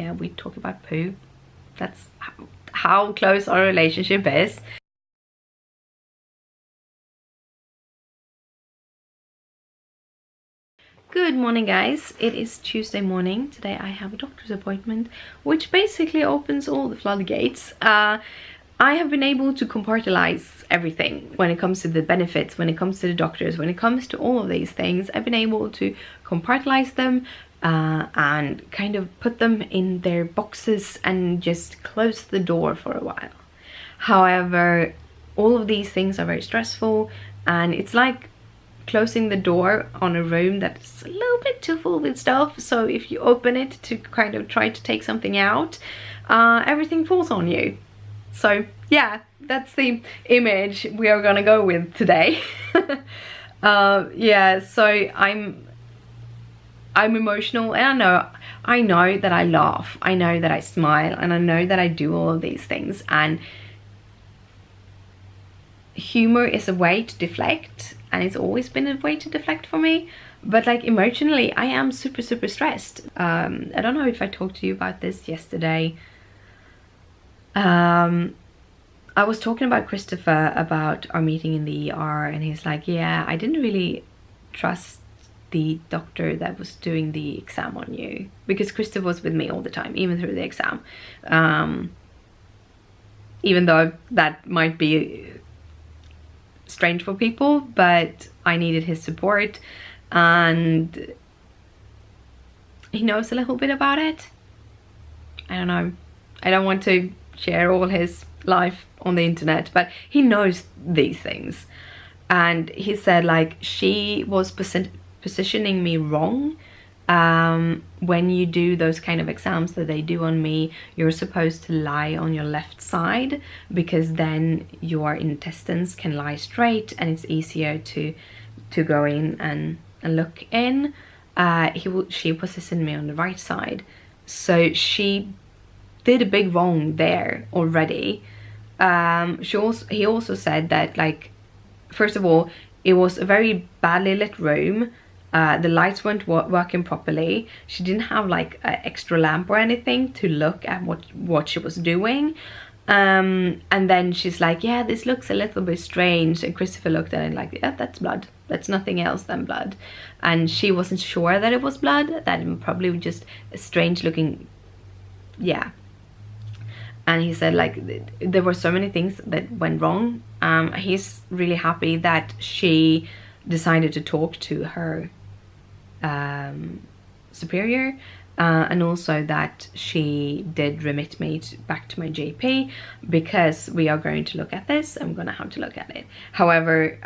yeah, we talk about poo. That's how close our relationship is. Good morning, guys. It is Tuesday morning. Today I have a doctor's appointment, which basically opens all the floodgates. I have been able to compartmentalize everything when it comes to the benefits, when it comes to the doctors, when it comes to all of these things. I've been able to compartmentalize them and kind of put them in their boxes and just close the door for a while. However, all of these things are very stressful, and it's like closing the door on a room that's a little bit too full with stuff. So if you open it to kind of try to take something out, everything falls on you. So yeah, that's the image we are gonna go with today. Yeah, so I'm emotional, and I know that I laugh, I know that I smile, and I know that I do all of these things, and humor is a way to deflect, and it's always been a way to deflect for me. But like emotionally, I am super stressed. I don't know if I talked to you about this yesterday. I was talking about Christopher, about our meeting in the ER, and he's like, yeah, I didn't really trust the doctor that was doing the exam on you, because Christopher was with me all the time, even through the exam. Even though that might be strange for people, but I needed his support, and he knows a little bit about it. I don't know, I don't want to share all his life on the internet, but he knows these things. And he said, like, she was positioning me wrong. When you do those kind of exams that they do on me, you're supposed to lie on your left side, because then your intestines can lie straight and it's easier to go in and look in. She positioned me on the right side, so she did a big wrong there already. He also said that, like, first of all, it was a very badly lit room. The lights weren't working properly. She didn't have like an extra lamp or anything to look at what she was doing. And then she's like, yeah, this looks a little bit strange. And Christopher looked at it like, yeah, that's blood. That's nothing else than blood. And she wasn't sure that it was blood, that it probably just a strange looking, yeah. And he said, like, there were so many things that went wrong. He's really happy that she decided to talk to her superior, and also that she did remit me back to my GP, because we are going to look at this. I'm gonna have to look at it. However,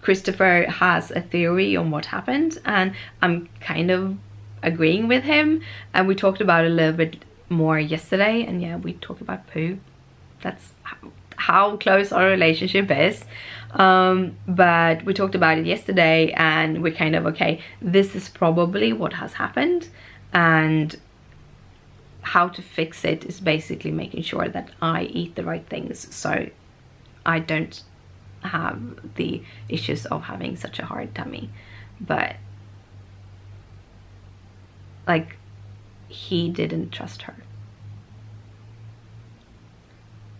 Christopher has a theory on what happened, and I'm kind of agreeing with him, and we talked about it a little bit more yesterday. And yeah, we talk about poo. That's how close our relationship is. But we talked about it yesterday, and we're kind of, okay, this is probably what has happened, and how to fix it is basically making sure that I eat the right things, so I don't have the issues of having such a hard tummy. But like, he didn't trust her.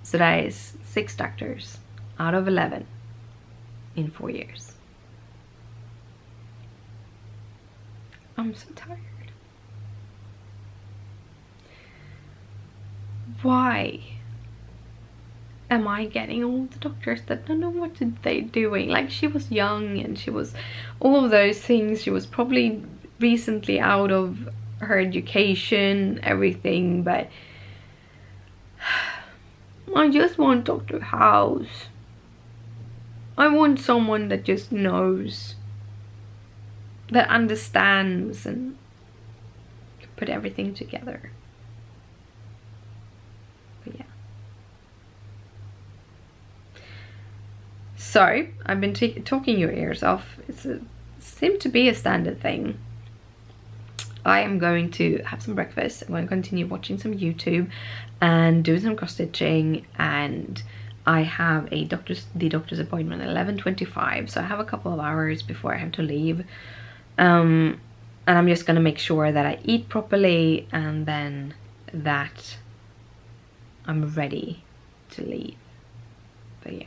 So that is 6 doctors out of 11 in 4 years. I'm so tired. Why am I getting all the doctors that don't know what they're doing? Like, she was young, and she was all of those things. She was probably recently out of her education, everything, but I just want Dr. House. I want someone that just knows, that understands, and can put everything together. But yeah. So I've been talking your ears off. Seemed to be a standard thing. I am going to have some breakfast. I'm going to continue watching some YouTube and doing some cross stitching, and I have the doctor's appointment at 11:25, so I have a couple of hours before I have to leave. And I'm just gonna make sure that I eat properly and then that I'm ready to leave. But yeah.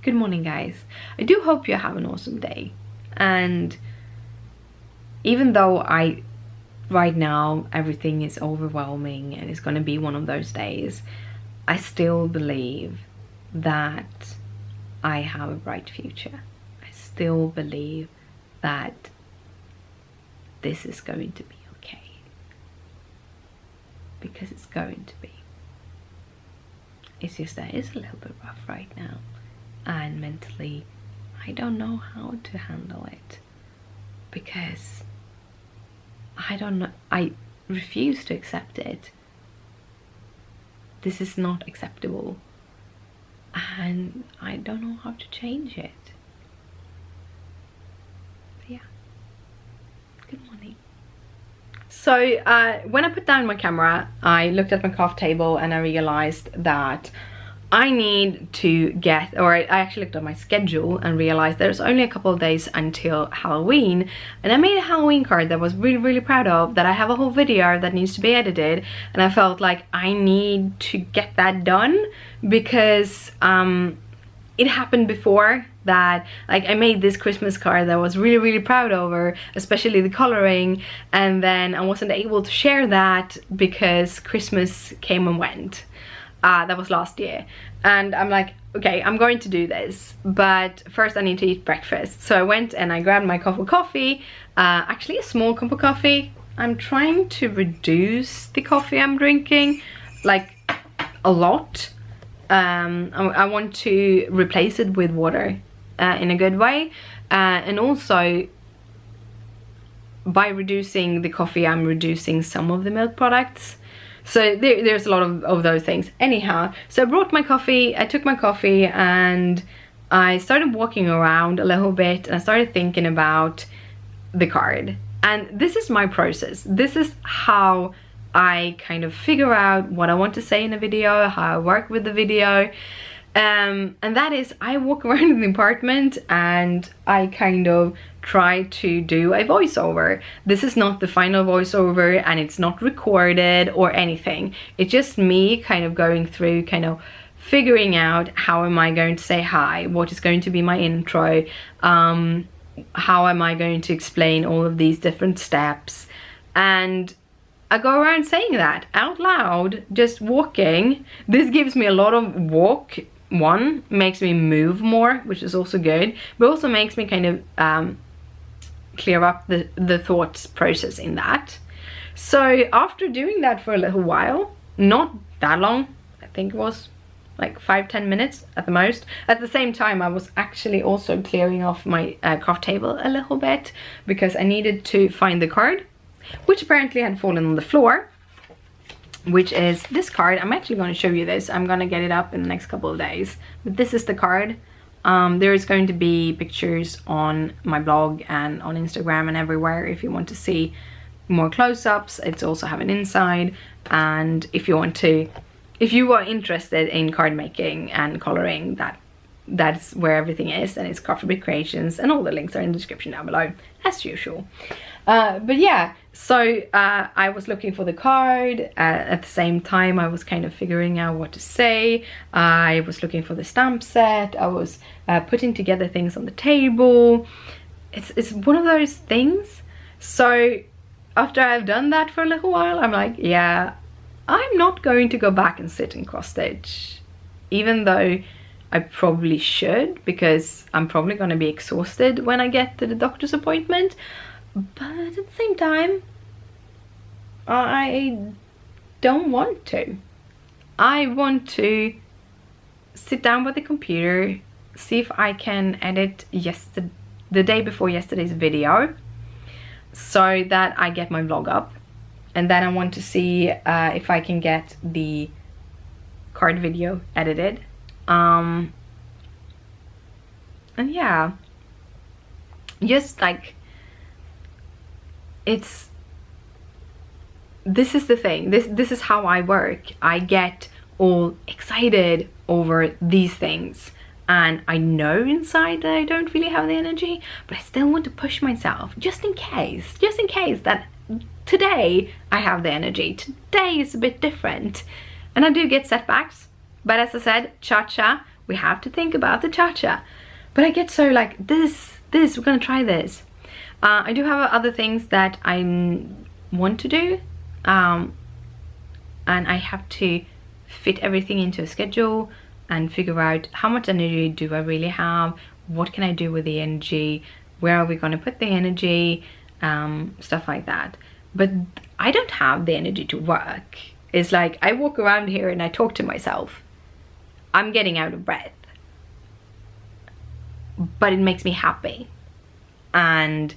Good morning, guys. I do hope you have an awesome day. And even though right now everything is overwhelming and it's gonna be one of those days, I still believe that I have a bright future. I still believe that this is going to be okay. Because it's going to be. It's just that it's a little bit rough right now. And mentally, I don't know how to handle it. Because I don't know, I refuse to accept it. This is not acceptable. And I don't know how to change it. But yeah. Good morning. So when I put down my camera, I looked at my craft table and I realized that I need to get, or I actually looked at my schedule and realized there's only a couple of days until Halloween, and I made a Halloween card that I was really proud of, that I have a whole video that needs to be edited, and I felt like I need to get that done because it happened before that, like, I made this Christmas card that I was really proud over, especially the coloring, and then I wasn't able to share that because Christmas came and went. That was last year, and I'm like, okay, I'm going to do this, but first I need to eat breakfast. So I went and I grabbed my cup of coffee, actually a small cup of coffee. I'm trying to reduce the coffee I'm drinking, like a lot. I want to replace it with water in a good way, and also by reducing the coffee I'm reducing some of the milk products. So there's a lot of those things. Anyhow, so I brought my coffee, I took my coffee and I started walking around a little bit and I started thinking about the card. And this is my process. This is how I kind of figure out what I want to say in a video, how I work with the video. And that is, I walk around in the apartment and I kind of try to do a voiceover. This is not the final voiceover and it's not recorded or anything. It's just me kind of going through, kind of figuring out how am I going to say hi, what is going to be my intro, how am I going to explain all of these different steps. And I go around saying that out loud, just walking. This gives me a lot of walk. One, makes me move more, which is also good, but also makes me kind of clear up the thoughts process in that. So after doing that for a little while, not that long, I think it was like 5-10 minutes at the most. At the same time, I was actually also clearing off my craft table a little bit because I needed to find the card, which apparently had fallen on the floor, which is this card. I'm actually going to show you this. I'm going to get it up in the next couple of days, but this is the card. There is going to be pictures on my blog and on Instagram and everywhere if you want to see more close-ups. It's also have an inside, and if you are interested in card making and coloring, that's where everything is, and it's Craftable Creations, and all the links are in the description down below as usual. But yeah, so I was looking for the card. At the same time I was kind of figuring out what to say. I was looking for the stamp set. I was putting together things on the table. It's one of those things. So after I've done that for a little while, I'm like, yeah, I'm not going to go back and sit and cross stitch, even though I probably should, because I'm probably going to be exhausted when I get to the doctor's appointment. But at the same time, I don't want to. I want to sit down with the computer, see if I can edit the day before yesterday's video, so that I get my vlog up. And then I want to see if I can get the card video edited. And yeah, just like, this is the thing, this is how I work. I get all excited over these things and I know inside that I don't really have the energy, but I still want to push myself just in case that today I have the energy. Today is a bit different, and I do get setbacks, but as I said, cha-cha, we have to think about the cha-cha. But I get so like, this, we're gonna try this. I do have other things that I want to do, and I have to fit everything into a schedule and figure out how much energy do I really have, what can I do with the energy, where are we going to put the energy, stuff like that. But I don't have the energy to work. It's like I walk around here and I talk to myself. I'm getting out of breath, but it makes me happy and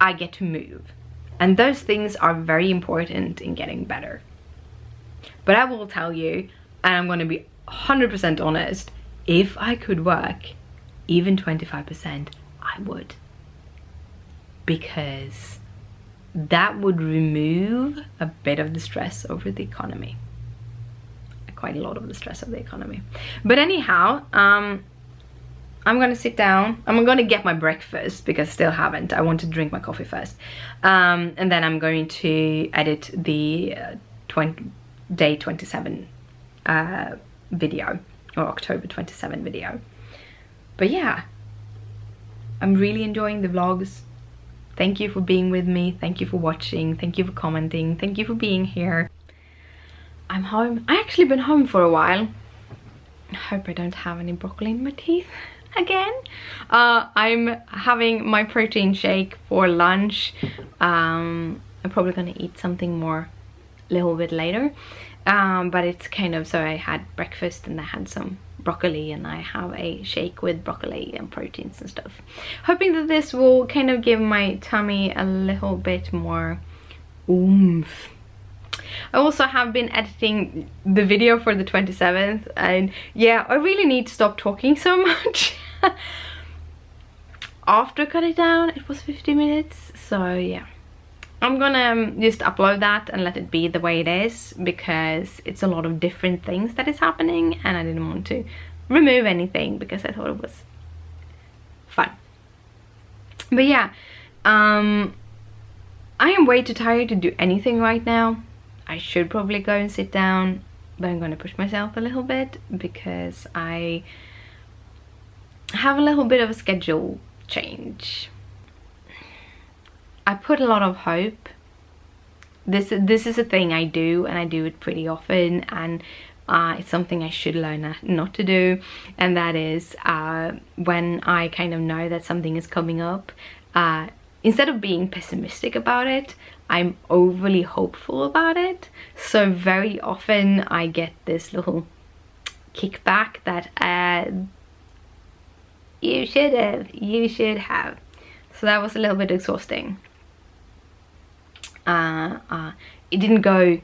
I get to move, and those things are very important in getting better. But I will tell you, and I'm going to be 100% honest, if I could work even 25%, I would, because that would remove a bit of the stress over the economy, quite a lot of the stress of the economy. But anyhow, I'm gonna sit down, I'm gonna get my breakfast because I still haven't. I want to drink my coffee first, and then I'm going to edit the day 27 video, or October 27 video. But yeah, I'm really enjoying the vlogs. Thank you for being with me, thank you for watching, thank you for commenting, thank you for being here. I'm home. I actually been home for a while. I hope I don't have any broccoli in my teeth again. I'm having my protein shake for lunch. I'm probably gonna eat something more a little bit later, but it's kind of, so I had breakfast and I had some broccoli and I have a shake with broccoli and proteins and stuff, hoping that this will kind of give my tummy a little bit more oomph. I also have been editing the video for the 27th, and yeah, I really need to stop talking so much. After I cut it down, it was 50 minutes, so yeah. I'm gonna just upload that and let it be the way it is, because it's a lot of different things that is happening and I didn't want to remove anything because I thought it was fun. But yeah, I am way too tired to do anything right now. I should probably go and sit down, but I'm gonna push myself a little bit because I have a little bit of a schedule change. I put a lot of hope. This is a thing I do, and I do it pretty often, and it's something I should learn not to do, and that is when I kind of know that something is coming up, instead of being pessimistic about it, I'm overly hopeful about it. So very often I get this little kickback that you should have. So that was a little bit exhausting. It didn't go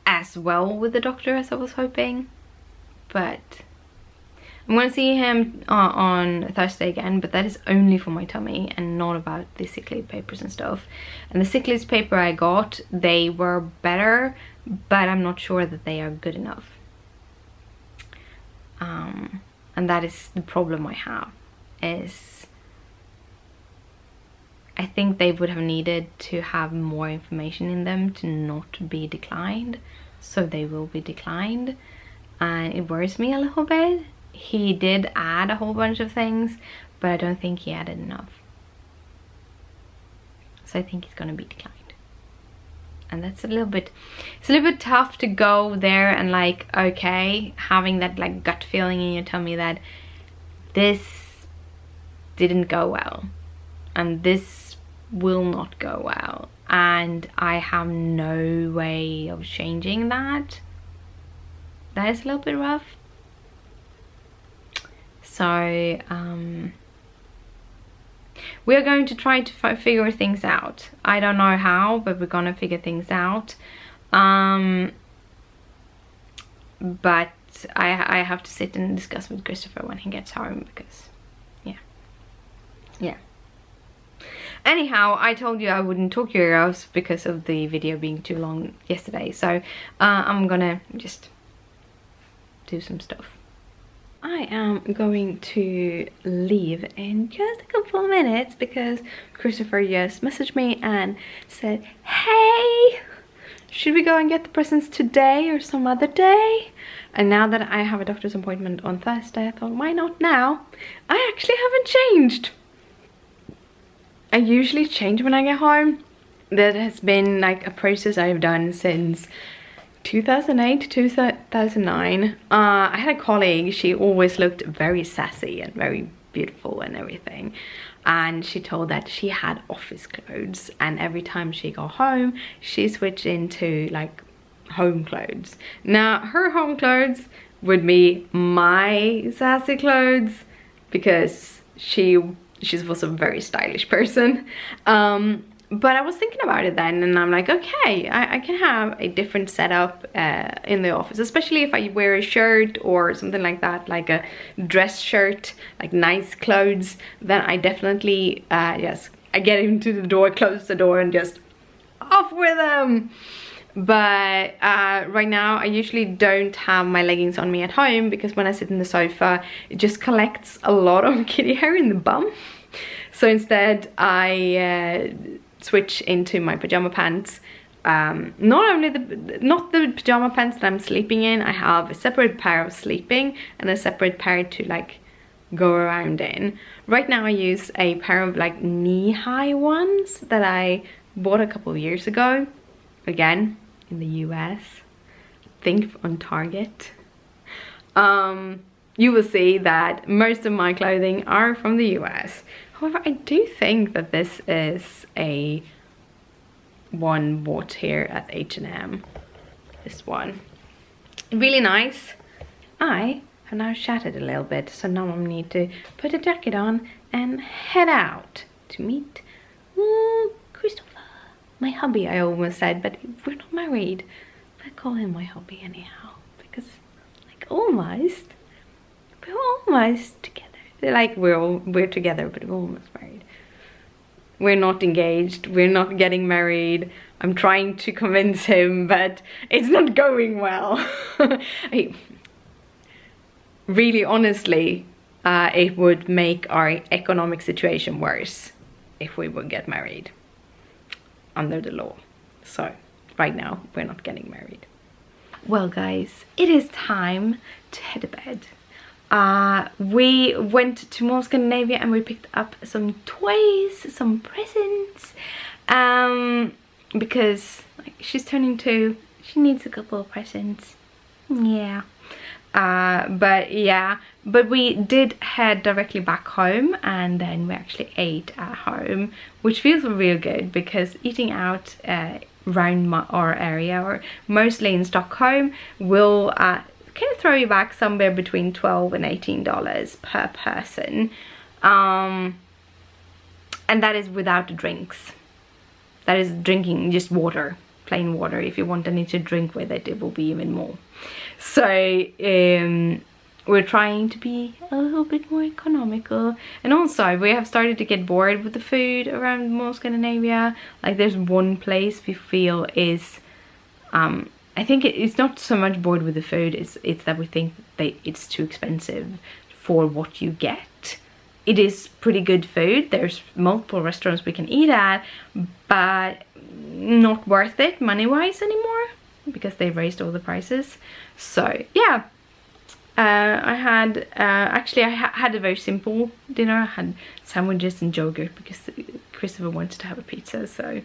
as well with the doctor as I was hoping, but I'm gonna see him on Thursday again, but that is only for my tummy and not about the sick leave papers and stuff. And the sick leave paper I got, they were better, but I'm not sure that they are good enough. And that is the problem I have, is I think they would have needed to have more information in them to not be declined, so they will be declined, and it worries me a little bit. He did add a whole bunch of things, but I don't think he added enough, so I think he's gonna be declined. And that's it's a little bit tough to go there and like, okay, having that like gut feeling in your tummy that this didn't go well and this will not go well, and I have no way of changing that. That is a little bit rough. So we're going to try to figure things out. I don't know how, but we're gonna figure things out. But I have to sit and discuss with Christopher when he gets home, because yeah. Anyhow, I told you I wouldn't talk your ear off because of the video being too long yesterday, so I'm gonna just do some stuff. I am going to leave in just a couple of minutes because Christopher just messaged me and said, hey, should we go and get the presents today or some other day? And now that I have a doctor's appointment on Thursday, I thought, why not now? I actually haven't changed. I usually change when I get home. That has been like a process I've done since 2008, 2009. I had a colleague, she always looked very sassy and very beautiful and everything. And she told that she had office clothes, and every time she got home, she switched into like home clothes. Now, her home clothes would be my sassy clothes because she's also a very stylish person. But I was thinking about it then, and I'm like, okay, I can have a different setup in the office, especially if I wear a shirt or something like that, like a dress shirt, like nice clothes. Then I definitely, yes, I get into the door, close the door, and just off with them. But right now I usually don't have my leggings on me at home because when I sit in the sofa, it just collects a lot of kitty hair in the bum. So instead I switch into my pajama pants. Not the pajama pants that I'm sleeping in. I have a separate pair of sleeping and a separate pair to like go around in. Right now I use a pair of like knee-high ones that I bought a couple of years ago, again in the US, I think on Target. You will see that most of my clothing are from the US. However, I do think that this is a one bought here at H&M. This one. Really nice. I have now chatted a little bit, so now I need to put a jacket on and head out to meet Christopher. My hubby, I almost said, but we're not married. But I call him my hubby anyhow, because like we're almost together. Like we're together, but we're almost married. We're not engaged, we're not getting married. I'm trying to convince him, but it's not going well. Really, honestly, it would make our economic situation worse if we would get married under the law. So right now we're not getting married. Well guys, it is time to head to bed. We went to Mall Scandinavia and we picked up some toys, some presents, because like, she's turning 2, she needs a couple of presents. Yeah. But we did head directly back home, and then we actually ate at home, which feels real good because eating out around our area, or mostly in Stockholm, will kind of throw you back somewhere between $12 and $18 per person, and that is without the drinks. That is drinking just water, plain water. If you want anything to drink with it, it will be even more. So we're trying to be a little bit more economical, and also we have started to get bored with the food around Mall Scandinavia. Like there's one place we feel is I think it's not so much bored with the food, it's that we think that it's too expensive for what you get. It is pretty good food, there's multiple restaurants we can eat at, but not worth it money-wise anymore because they've raised all the prices. So yeah, I had a very simple dinner. I had sandwiches and yogurt because Christopher wanted to have a pizza, so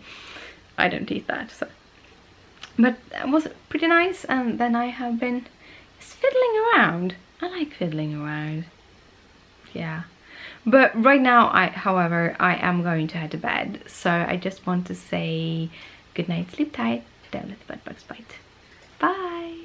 I don't eat that. So. But it was pretty nice, and then I have been just fiddling around. I like fiddling around. Yeah. But right now, however, I am going to head to bed. So I just want to say good night, sleep tight, don't let the bedbugs bite. Bye!